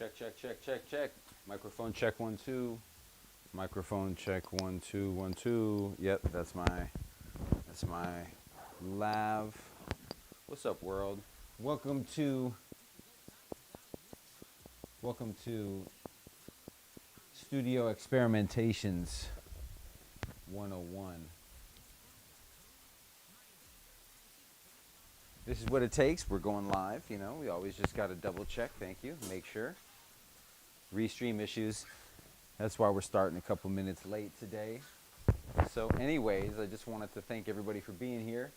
Check, check, check, check, check. Microphone check 1 2. Microphone check 1 2 1 2. Yep, that's my lav. What's up, world? Welcome to Studio Experimentations 101. This is what it takes. We're going live, you know. We always just got to double check. Thank you. Make sure. Restream issues. That's why we're starting a couple minutes late today. So anyways, I just wanted to thank everybody for being here.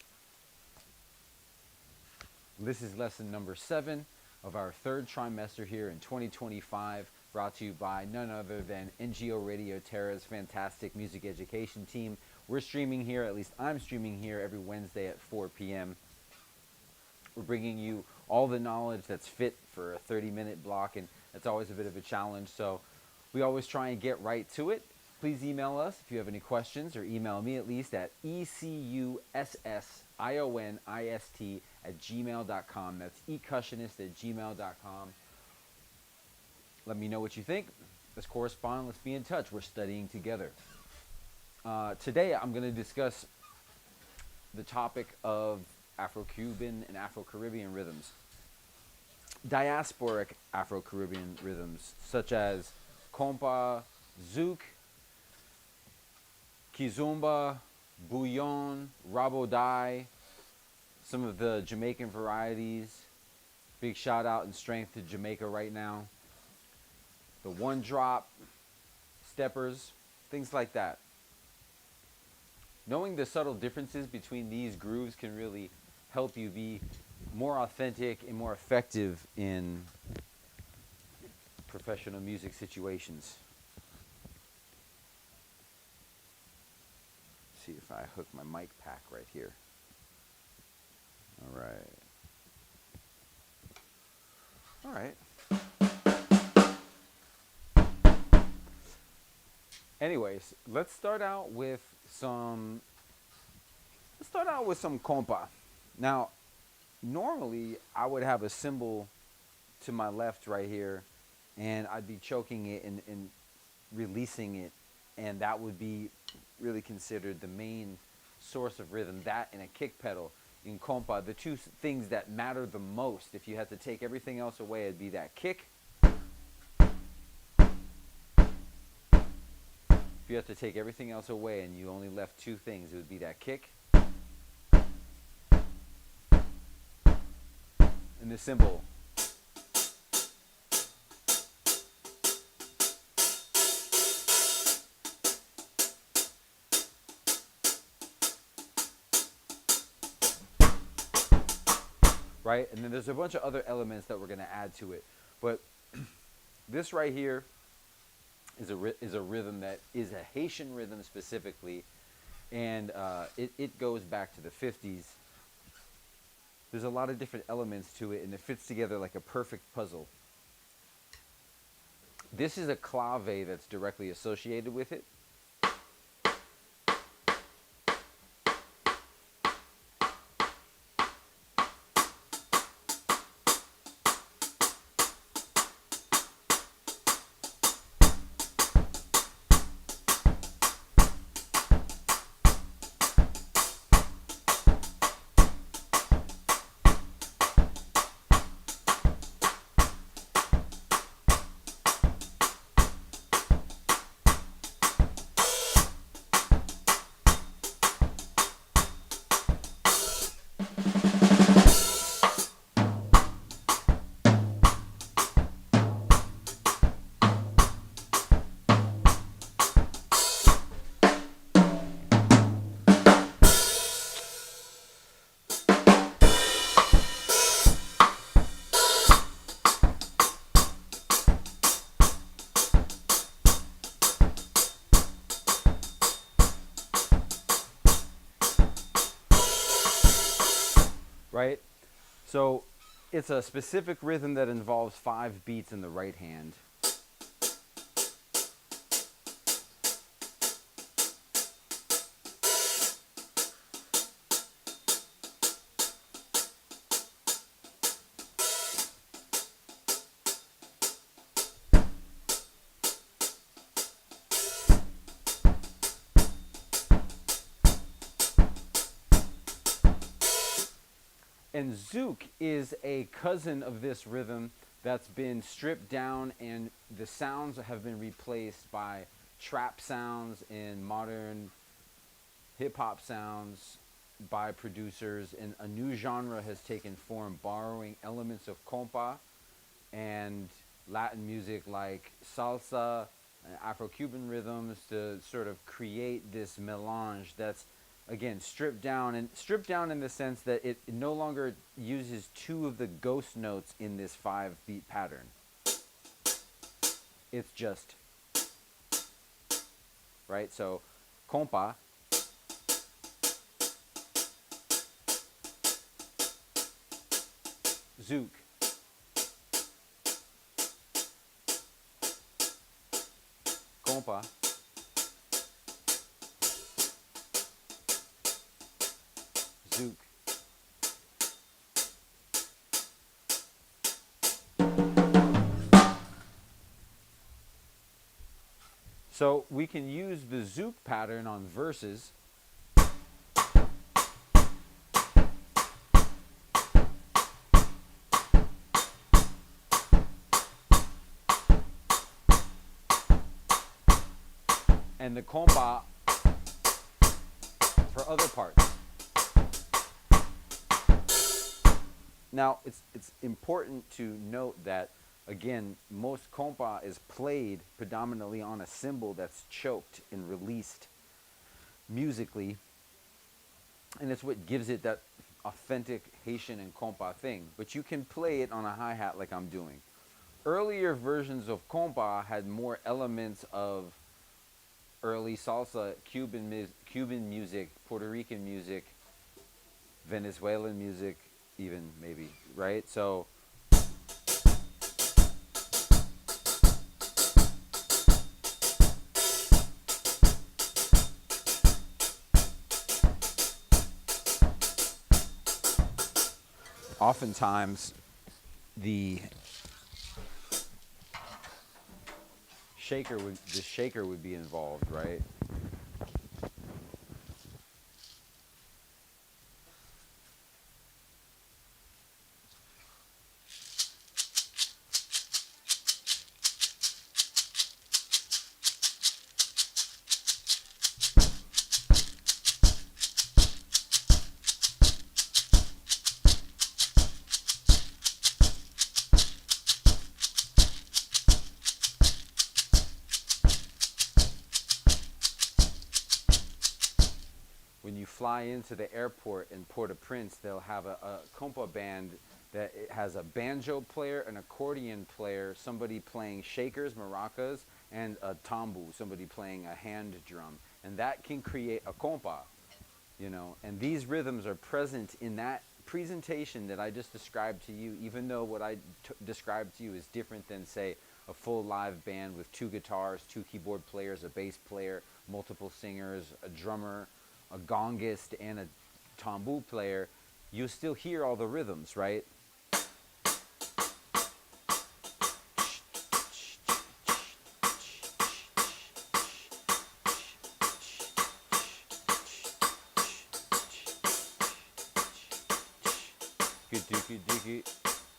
This is lesson number 7 of our third trimester here in 2025, brought to you by none other than NGO Radio Terra's fantastic music education team. We're streaming here, at least I'm streaming here every Wednesday at 4 p.m. We're bringing you all the knowledge that's fit for a 30-minute block, and that's always a bit of a challenge. So we always try and get right to it. Please email us if you have any questions, or email me at least at ecusionist@gmail.com. That's ecusionist@gmail.com. Let me know what you think. Let's correspond. Let's be in touch. We're studying together. Today I'm going to discuss the topic of Afro-Cuban and Afro-Caribbean rhythms. Diasporic Afro-Caribbean rhythms such as compa, zouk, kizomba, bouillon, rabodai, some of the Jamaican varieties. Big shout out and strength to Jamaica right now. The one drop, steppers, things like that. Knowing the subtle differences between these grooves can really help you be more authentic and more effective in professional music situations. See if I hook my mic pack right here. All right. Anyways, let's start out with some compa. Now, normally I would have a cymbal to my left right here, and I'd be choking it and releasing it, and that would be really considered the main source of rhythm. That and a kick pedal. In compa, the two things that matter the most, if you had to take everything else away, it'd be that kick. If you have to take everything else away and you only left two things, it would be that kick and the cymbal. Right? And then there's a bunch of other elements that we're going to add to it. But this right here is a rhythm that is a Haitian rhythm specifically, and it goes back to the 50s. There's a lot of different elements to it, and it fits together like a perfect puzzle. This is a clave that's directly associated with it. Right? So it's a specific rhythm that involves 5 beats in the right hand. And zouk is a cousin of this rhythm that's been stripped down, and the sounds have been replaced by trap sounds and modern hip hop sounds by producers, and a new genre has taken form, borrowing elements of compa and Latin music like salsa and Afro-Cuban rhythms to sort of create this melange that's, again, stripped down, and stripped down in the sense that it no longer uses two of the ghost notes in this 5-beat pattern. It's just, right? So compa, zouk, compa, zouk. So we can use the zouk pattern on verses. And the compa for other parts. Now, it's important to note that, again, most compa is played predominantly on a cymbal that's choked and released musically, and it's what gives it that authentic Haitian and compa thing. But you can play it on a hi-hat like I'm doing. Earlier versions of compa had more elements of early salsa, Cuban music, Puerto Rican music, Venezuelan music, even maybe, right? So oftentimes the shaker would be involved, right? When you fly into the airport in Port-au-Prince, they'll have a compa band that it has a banjo player, an accordion player, somebody playing shakers, maracas, and a tambu, somebody playing a hand drum. And that can create a compa, you know. And these rhythms are present in that presentation that I just described to you, even though what I described to you is different than, say, a full live band with 2 guitars, 2 keyboard players, a bass player, multiple singers, a drummer, a gongist, and a tambu player. You still hear all the rhythms, right?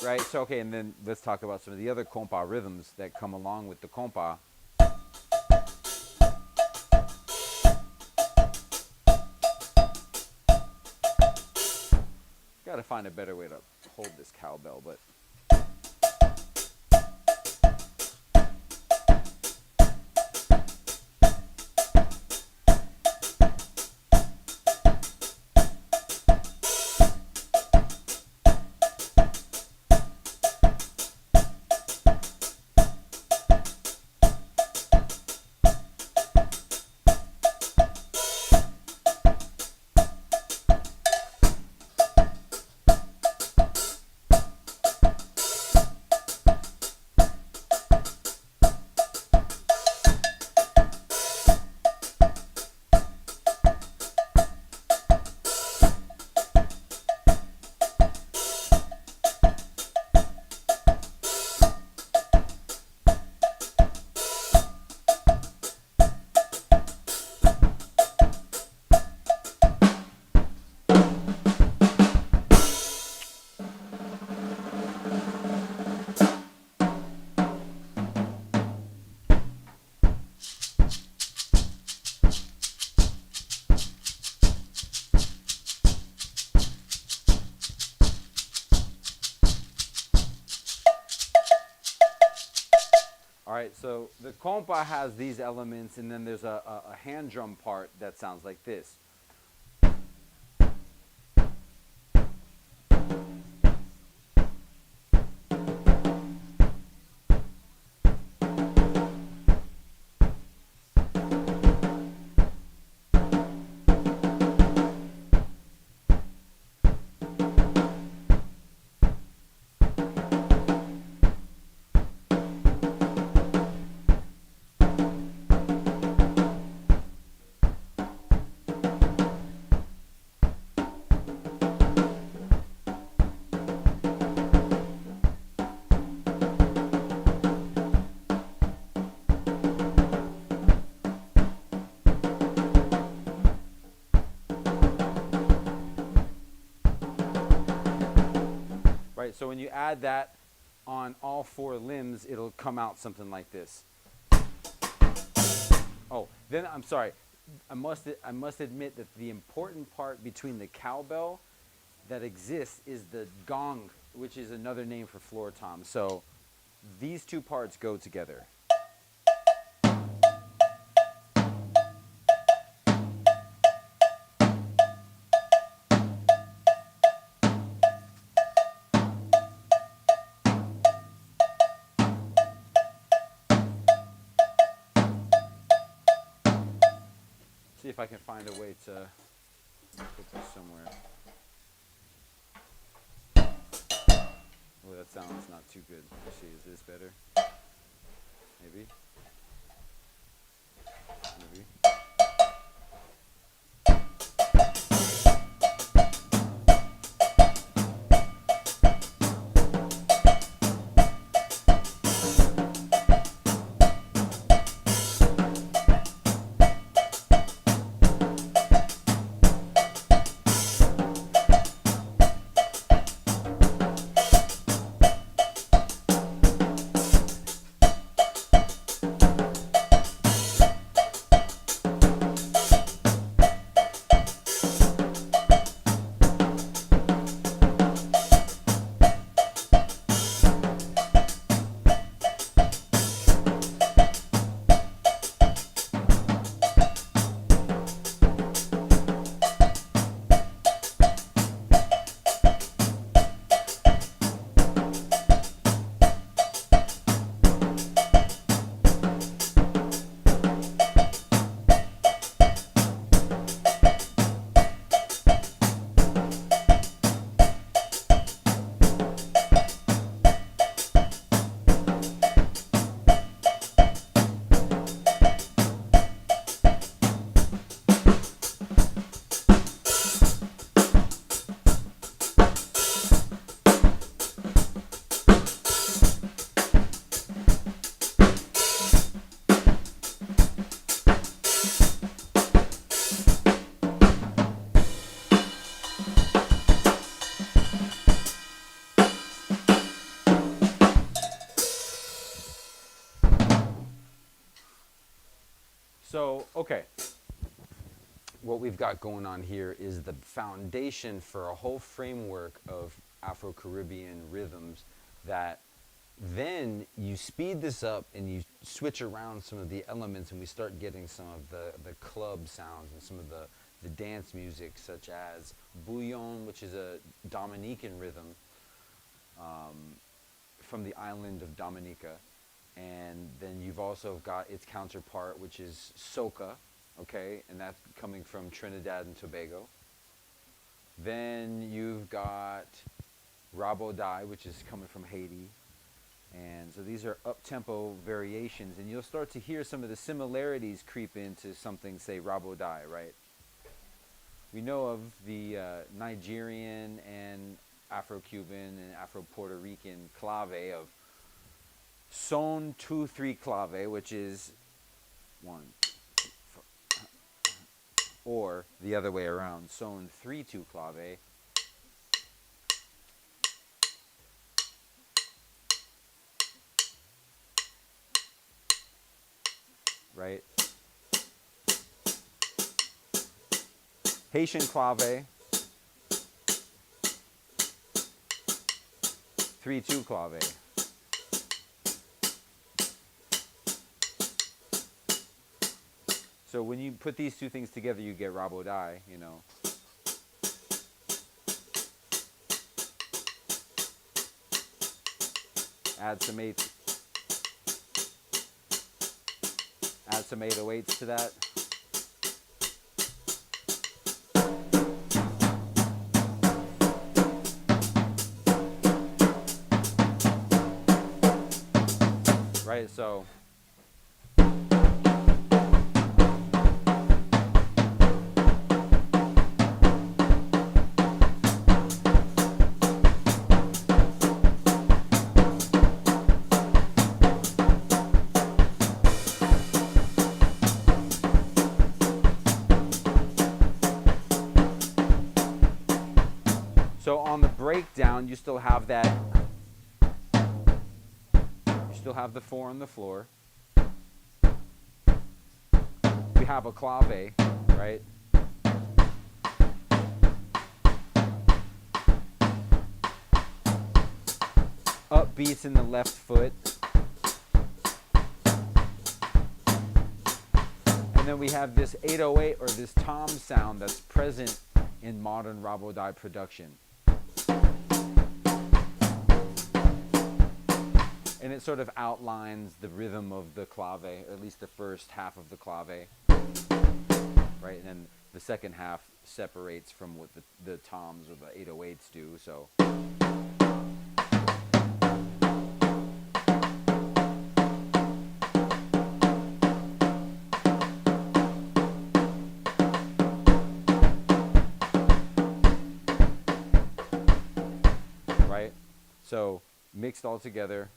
Right? So, okay, and then let's talk about some of the other compa rhythms that come along with the compa. Gotta find a better way to hold this cowbell, but All right, so the compa has these elements, and then there's a hand drum part that sounds like this. Right, so when you add that on all four limbs, it'll come out something like this. Oh, then I'm sorry. I must admit that the important part between the cowbell that exists is the gong, which is another name for floor tom. So these two parts go together. See if I can find a way to put this somewhere. Oh, that sounds not too good. Let's see, is this better? Maybe. Maybe. So, okay, what we've got going on here is the foundation for a whole framework of Afro-Caribbean rhythms that then you speed this up and you switch around some of the elements and we start getting some of the club sounds and some of the dance music, such as bouillon, which is a Dominican rhythm from the island of Dominica. And then you've also got its counterpart, which is soca, okay, and that's coming from Trinidad and Tobago. Then you've got rabodai, which is coming from Haiti. And so these are up-tempo variations, and you'll start to hear some of the similarities creep into something, say, rabodai, right? We know of the Nigerian and Afro-Cuban and Afro-Puerto Rican clave of son 2-3 clave, which is 1, 4, or the other way around, son 3-2 clave, right? Haitian clave, 3-2 clave. So when you put these two things together, you get Rabodai, you know. Add some 808s to that. Right, so on the breakdown, you still have that. You still have the 4 on the floor. We have a clave, right? Up beats in the left foot. And then we have this 808 or this tom sound that's present in modern Rabodai production. And it sort of outlines the rhythm of the clave, or at least the first half of the clave, right? And then the second half separates from what the toms or the 808s do. So, right? So mixed all together.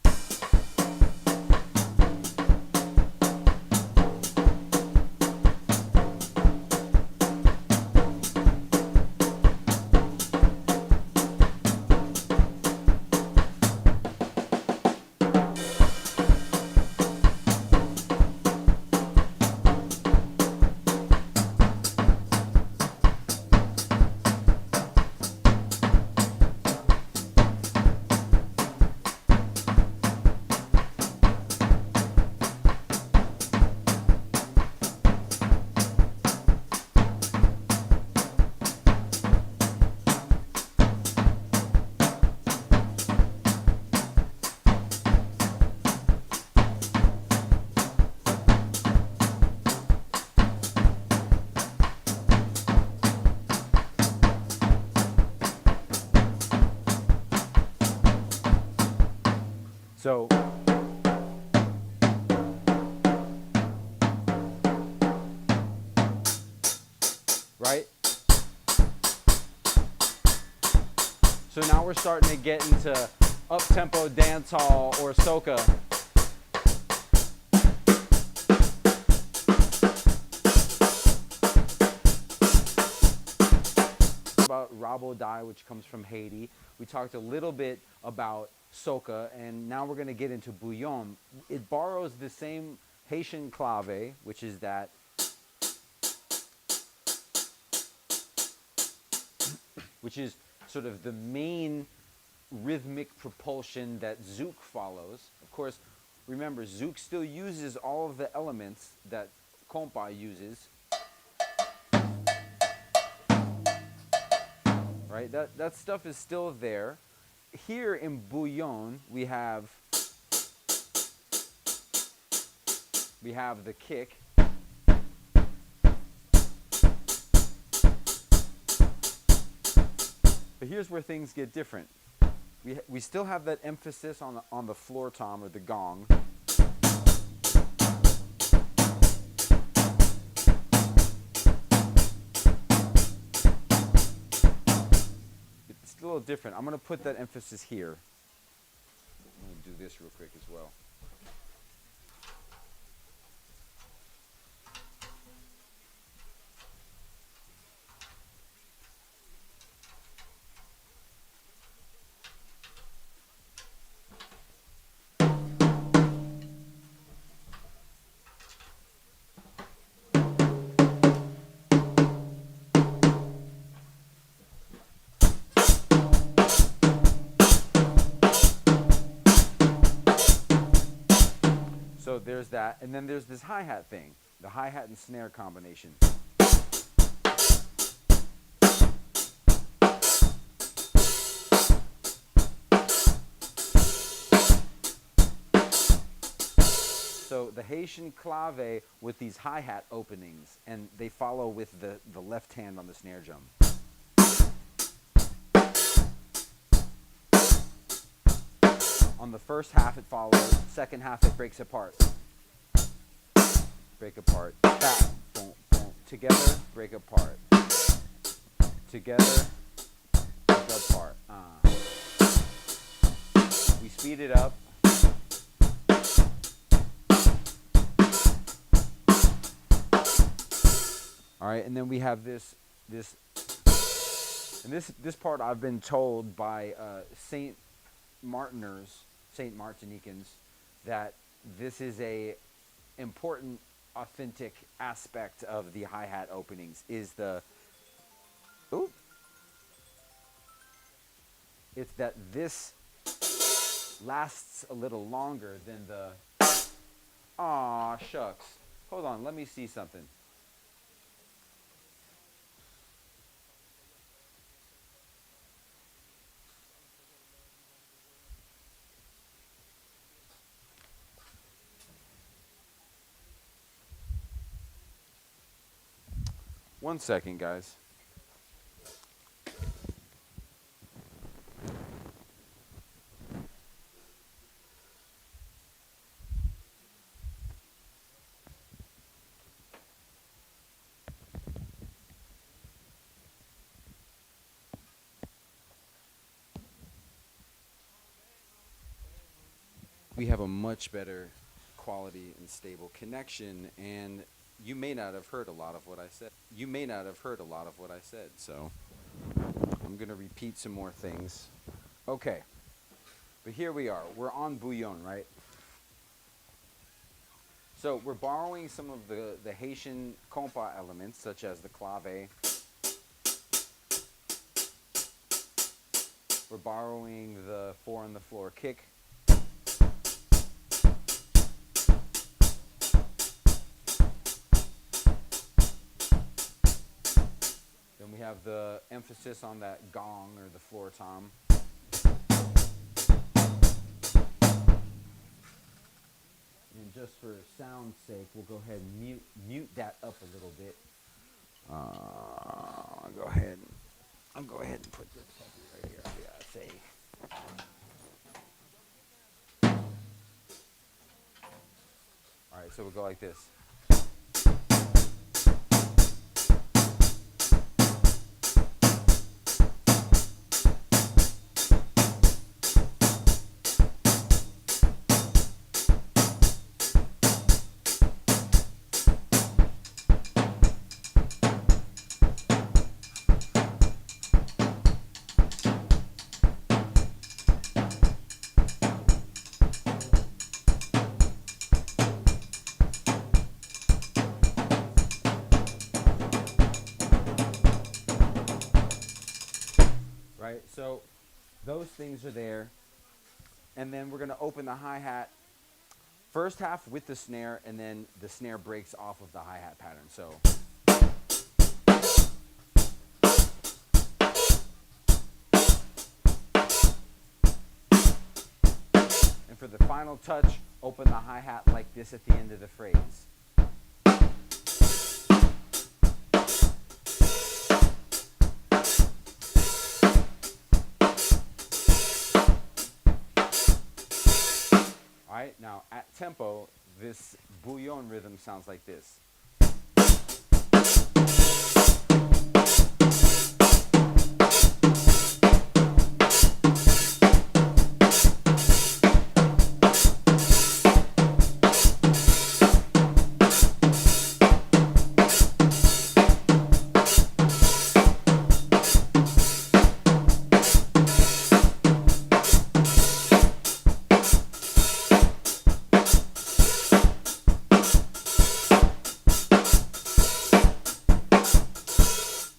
So, right? So now we're starting to get into up-tempo dancehall or soca. About Rabodai, which comes from Haiti. We talked a little bit about soca, and now we're going to get into bouillon. It borrows the same Haitian clave, which is that which is sort of the main rhythmic propulsion that zouk follows. Of course, remember, zouk still uses all of the elements that compa uses. Right? That stuff is still there. Here in bouillon, we have the kick. But here's where things get different. We still have that emphasis on the floor tom or the gong. It's a little different. I'm going to put that emphasis here. I'm going to do this real quick as well. So there's that, and then there's this hi-hat thing. the hi-hat and snare combination. So the Haitian clave with these hi-hat openings, and they follow with the left hand on the snare drum. On the first half it follows, second half it breaks apart. Break apart, back, boom, boom, together, break apart. Together, break apart. We speed it up. All right, and then we have this, and this part I've been told by Saint Martinicans, that this is a important, authentic aspect of the hi-hat openings. Is the it's that this lasts a little longer than the. Aw, shucks. Hold on, let me see something. One second, guys. We have a much better quality and stable connection, and you may not have heard a lot of what I said. So I'm going to repeat some more things. Okay, but here we are. We're on bouillon, right? So we're borrowing some of the Haitian compa elements, such as the clave. We're borrowing the 4-on-the-floor kick. Then we have the emphasis on that gong or the floor tom. And just for sound's sake, we'll go ahead and mute that up a little bit. I'll go ahead and put this right here. Yeah, say. All right, so we'll go like this. Right, so those things are there, and then we're going to open the hi-hat first half with the snare, and then the snare breaks off of the hi-hat pattern. So and for the final touch, open the hi-hat like this at the end of the phrase. Alright, now at tempo, this bouillon rhythm sounds like this.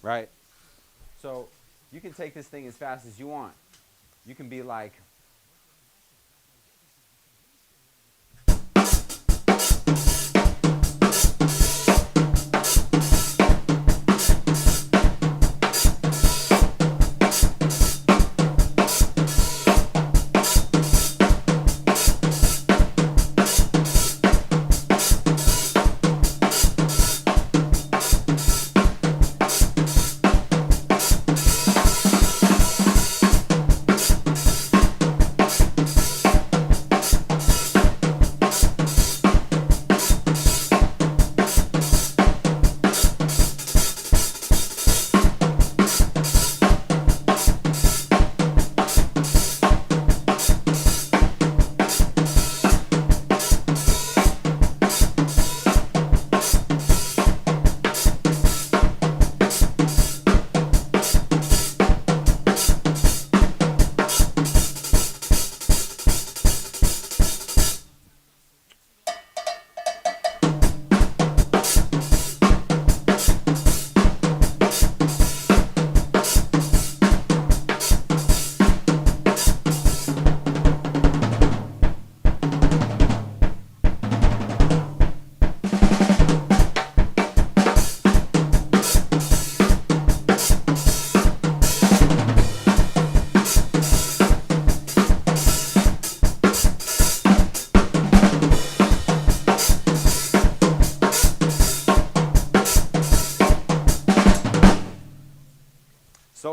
Right? So you can take this thing as fast as you want. You can be like,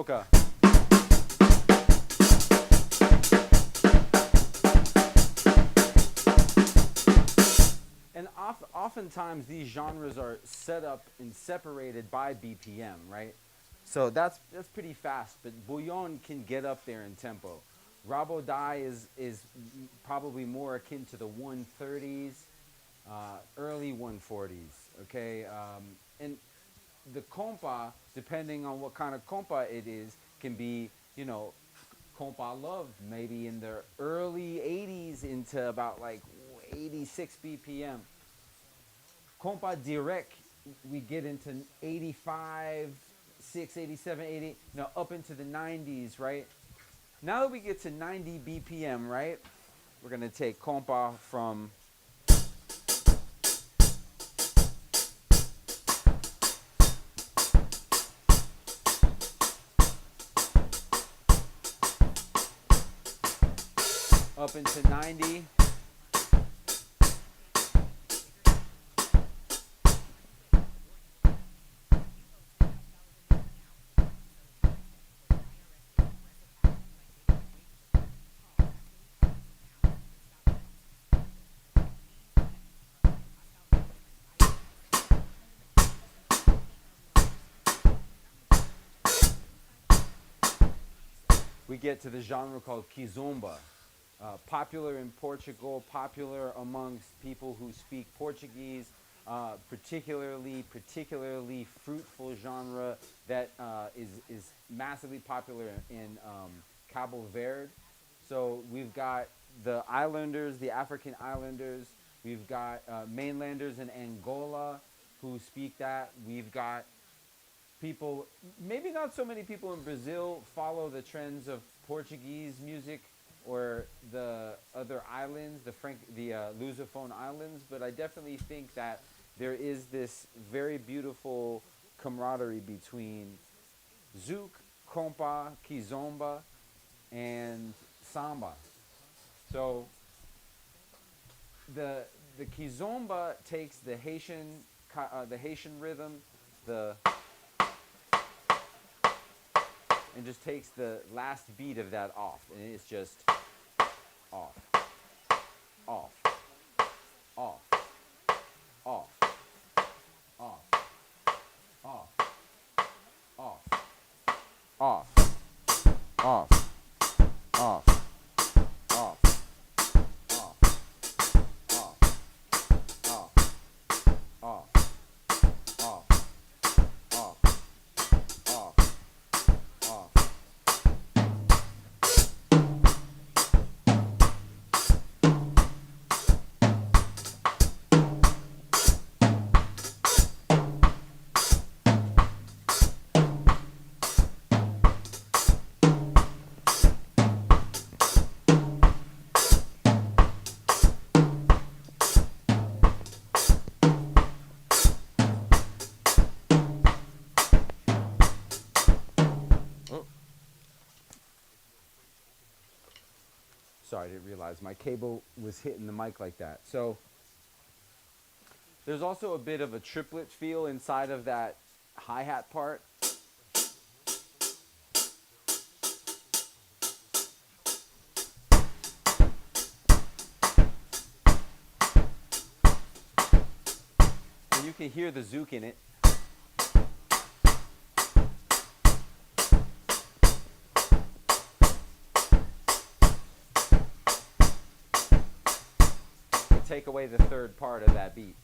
Toca. And oftentimes these genres are set up and separated by BPM, right? So that's pretty fast, but bouillon can get up there in tempo. Rabodai is probably more akin to the 130s, early 140s. Okay, and the compa, depending on what kind of compa it is, can be, compa love, maybe in the early 80s into about like 86 BPM. Compa direct, we get into 85, 6, 87, 80, up into the 90s, right? Now that we get to 90 BPM, right, we're going to take compa from up into 90. We get to the genre called kizomba. Popular in Portugal, popular amongst people who speak Portuguese, particularly fruitful genre that is massively popular in Cabo Verde. So we've got the islanders, the African islanders. We've got mainlanders in Angola who speak that. We've got people, maybe not so many people in Brazil follow the trends of Portuguese music or the other islands, the Lusophone islands, but I definitely think that there is this very beautiful camaraderie between zouk, compa, kizomba, and samba. So the kizomba takes the Haitian rhythm, and just takes the last beat of that off, and it's just off, off, off, off, off, off, off, off, off, off, off, off, off, off, off, off, off, off. Sorry, I didn't realize my cable was hitting the mic like that. So there's also a bit of a triplet feel inside of that hi-hat part. And you can hear the zouk in it. Take away the third part of that beat.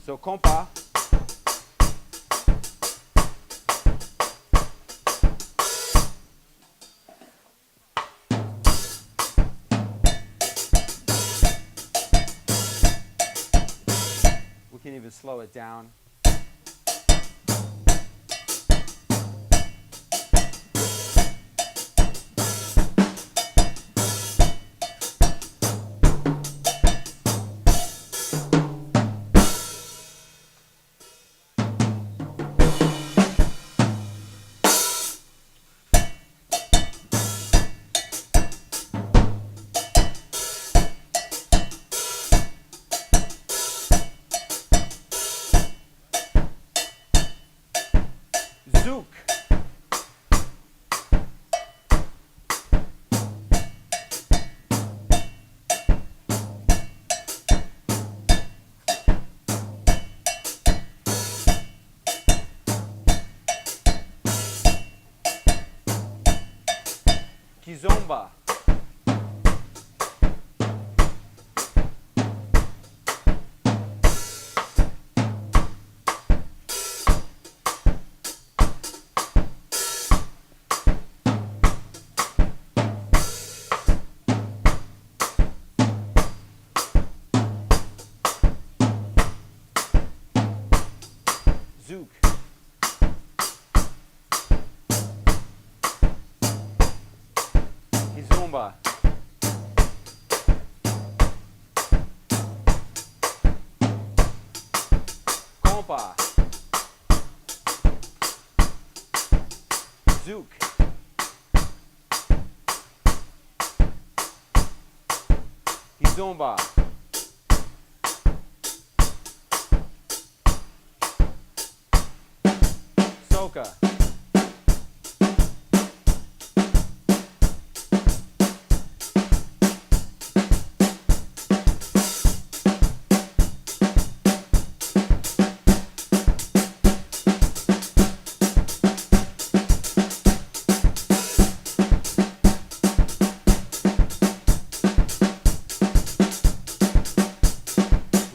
So compa. We can even slow it down. Kizomba. Zouk. Kizomba. Compa. Zouk. Kizomba. Soca.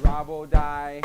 Rabo die.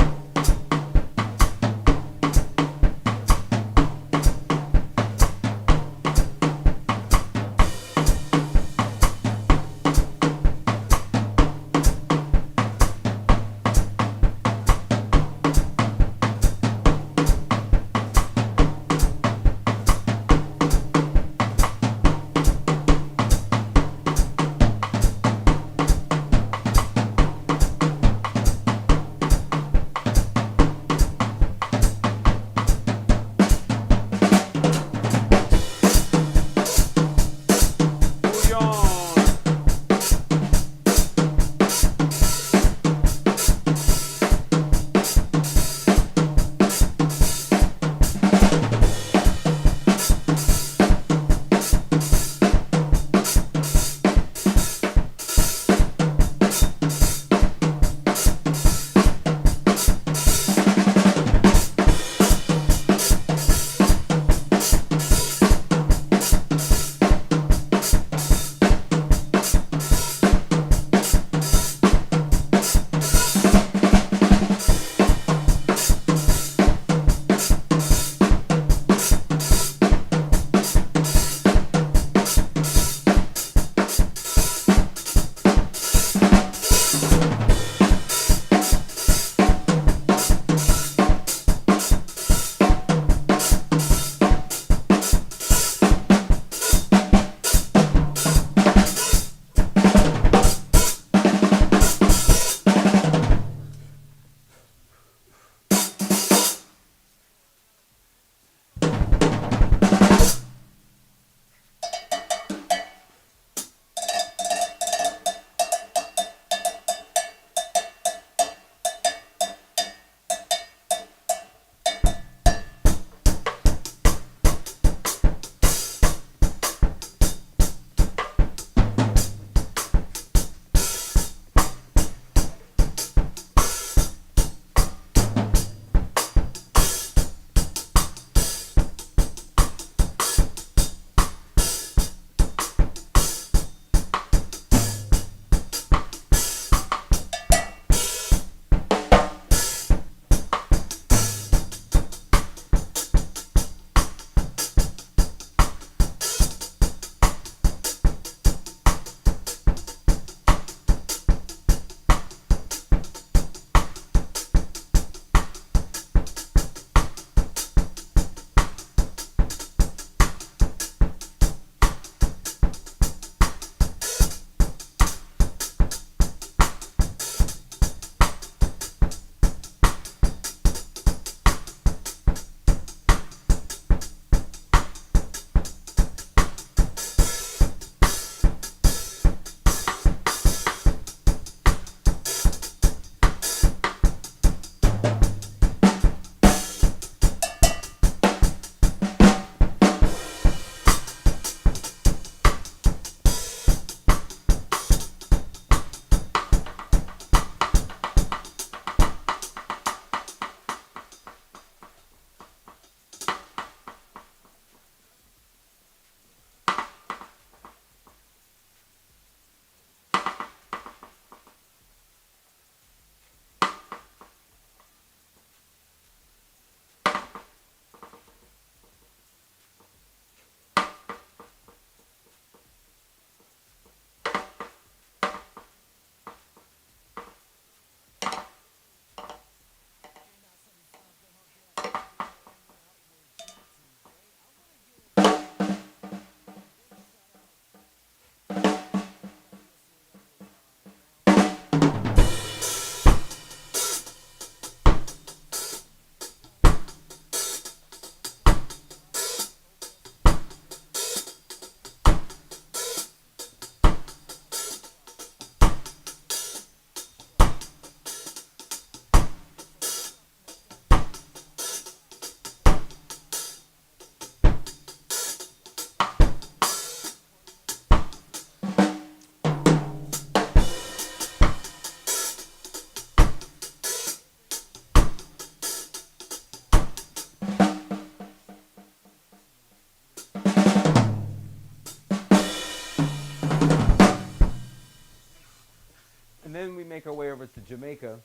Jamaica,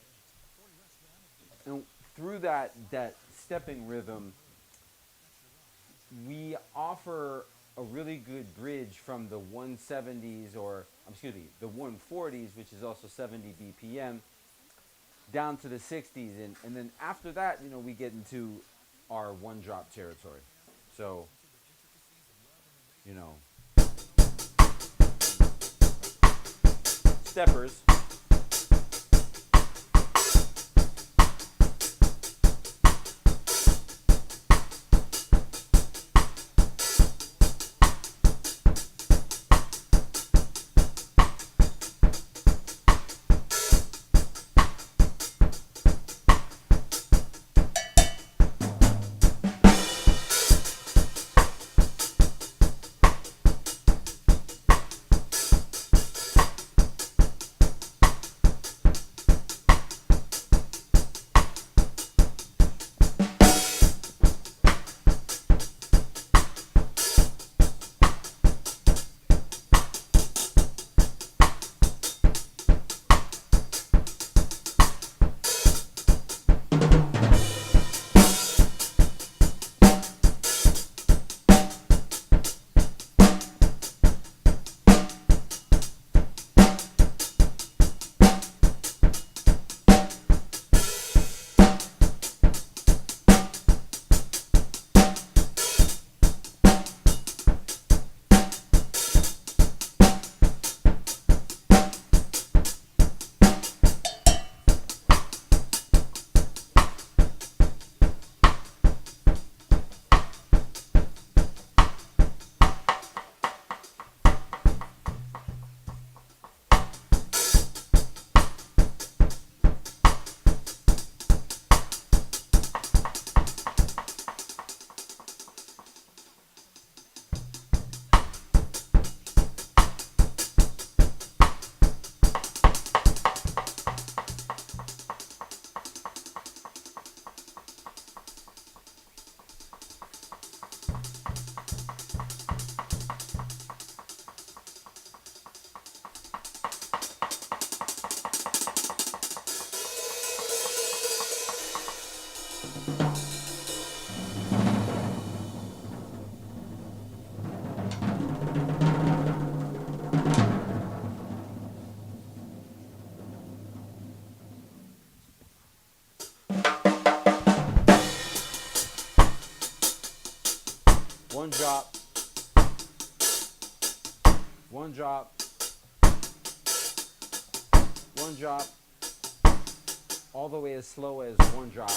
and through that stepping rhythm, we offer a really good bridge from the 170s, or excuse me, the 140s, which is also 70 BPM, down to the 60s, and then after that, we get into our one drop territory. So, you know, steppers. One drop, one drop, one drop, all the way as slow as one drop.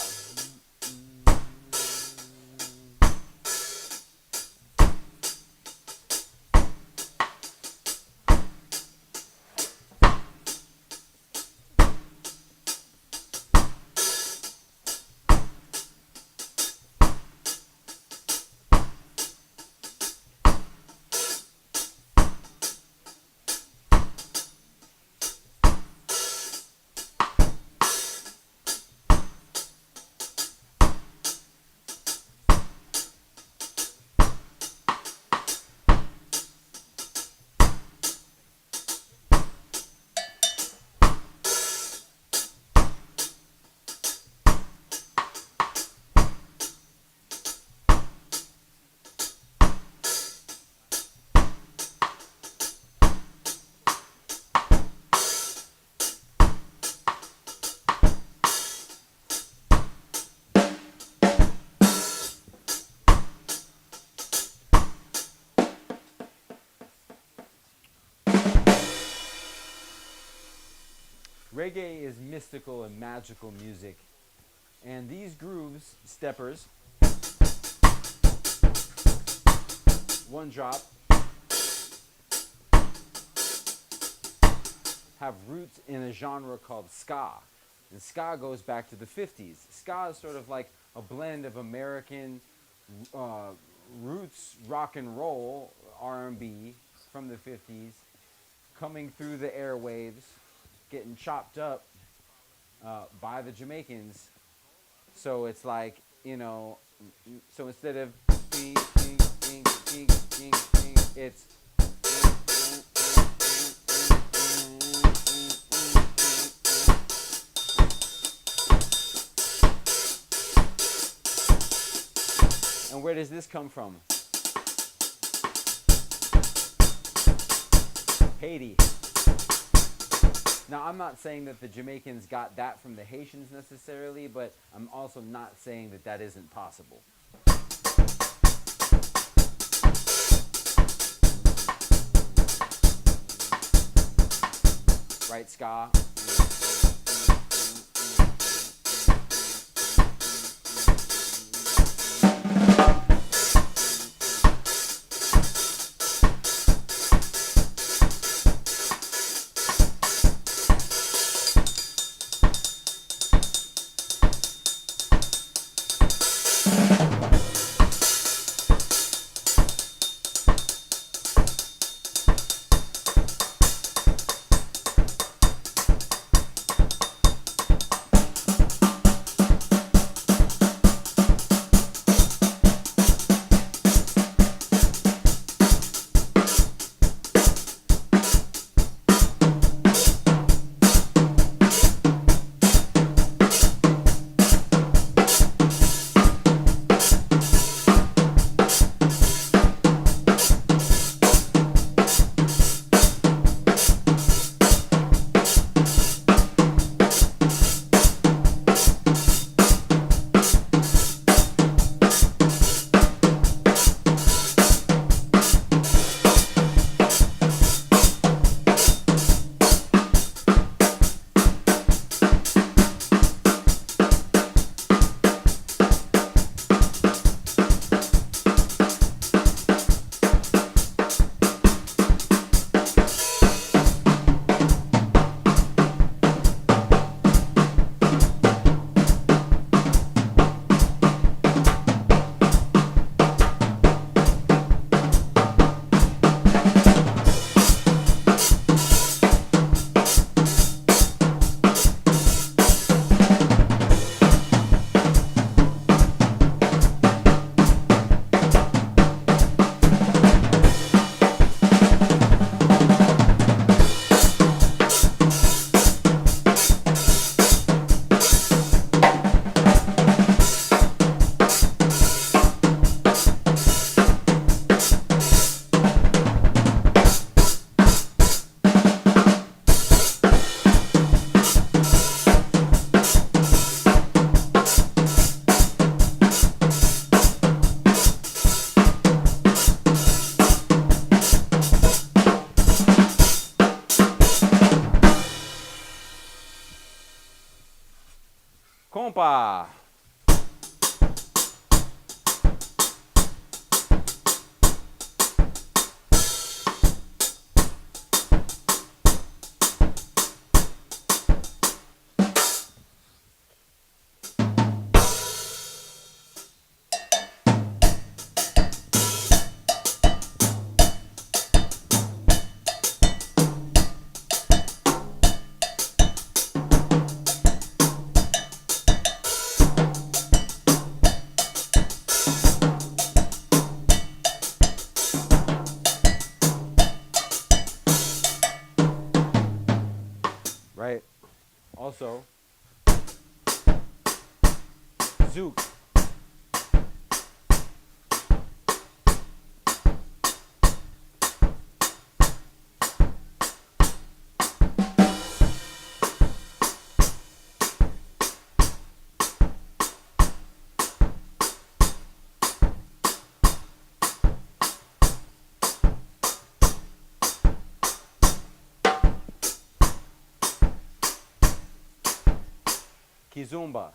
Reggae is mystical and magical music, and these grooves, steppers, one drop, have roots in a genre called ska. And ska goes back to the 50s. Ska is sort of like a blend of American roots rock and roll, R&B from the 50s, coming through the airwaves, getting chopped up by the Jamaicans. So it's like, so instead of it's And where does this come from? Haiti. Now, I'm not saying that the Jamaicans got that from the Haitians necessarily, but I'm also not saying that that isn't possible. Right, ska? Compa! Right? Also, Zouk. Kizumba.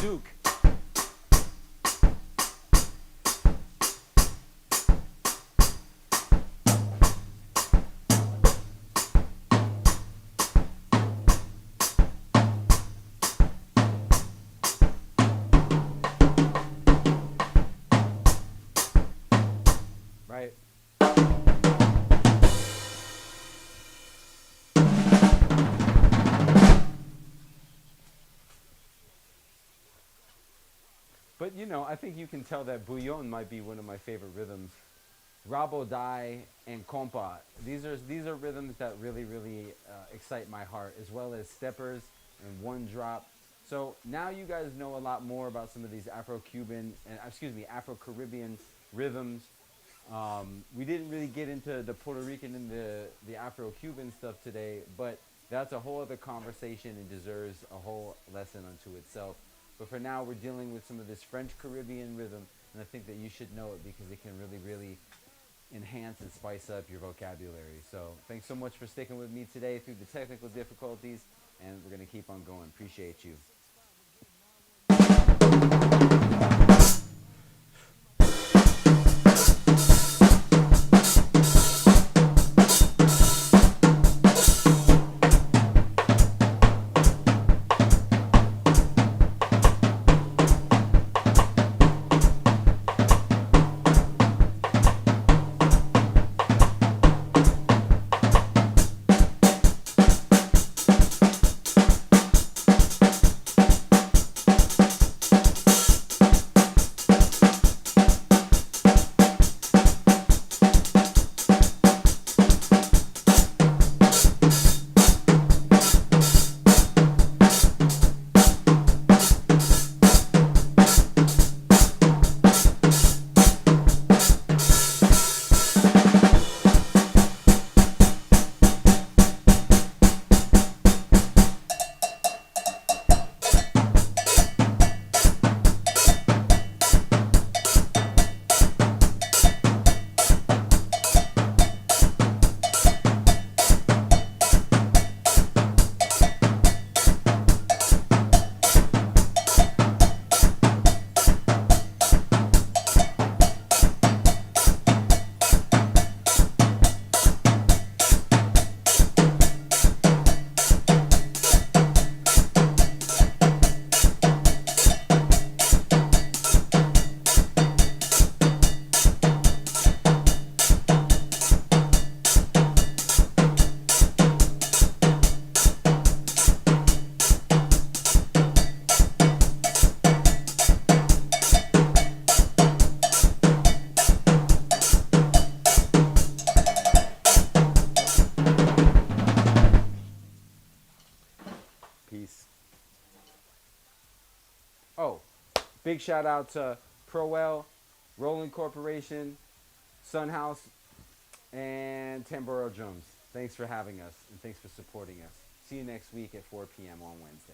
Duke. Right. But you know, I think you can tell that bouillon might be one of my favorite rhythms. Rabo die and compa. These are rhythms that really excite my heart, as well as steppers and one drop. So now you guys know a lot more about some of these Afro-Cuban and excuse me Afro-Caribbean rhythms. We didn't really get into the Puerto Rican and the Afro-Cuban stuff today, but that's a whole other conversation and deserves a whole lesson unto itself. But for now, we're dealing with some of this French Caribbean rhythm, and I think that you should know it because it can really enhance and spice up your vocabulary. So thanks so much for sticking with me today through the technical difficulties, and we're going to keep on going. Appreciate you. Peace. Oh, big shout out to Proel, Rolling Corporation, Sunhouse, and Tamboro Drums. Thanks for having us and thanks for supporting us. See you next week at 4 p.m. on Wednesday.